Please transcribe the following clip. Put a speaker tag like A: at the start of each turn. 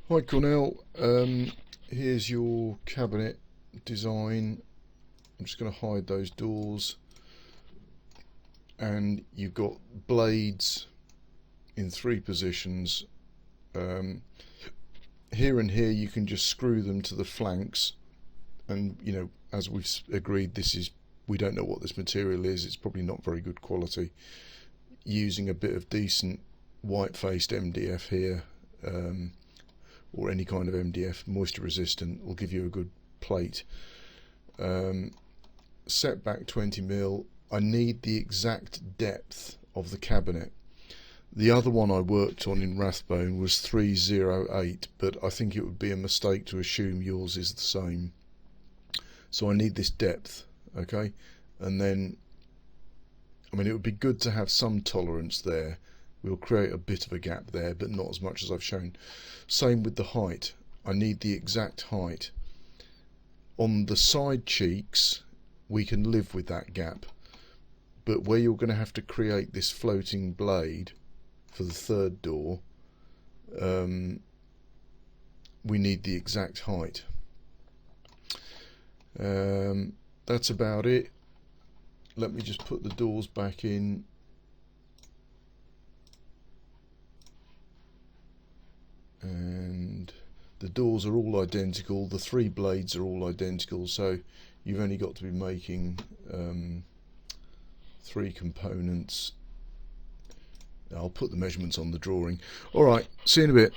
A: Hi Cornell, here's your cabinet design. I'm just going to hide those doors, and you've got blades in 3 positions. Here and here you can just screw them to the flanks, and as we've agreed, we don't know what this material is. It's probably not very good quality. Using a bit of decent white-faced MDF here, or any kind of MDF, moisture resistant, will give you a good plate. Set back 20mm. I need the exact depth of the cabinet. The other one I worked on in Rathbone was 308, but I think it would be a mistake to assume yours is the same. So I need this depth, okay? And then, it would be good to have some tolerance there. We'll create a bit of a gap there, but not as much as I've shown. Same with the height. I need the exact height. On the side cheeks, we can live with that gap. But where you're going to have to create this floating blade for the third door, we need the exact height. That's about it. Let me just put the doors back in. And the doors are all identical, the 3 blades are all identical, so you've only got to be making 3 components. I'll put the measurements on the drawing. Alright, see you in a bit.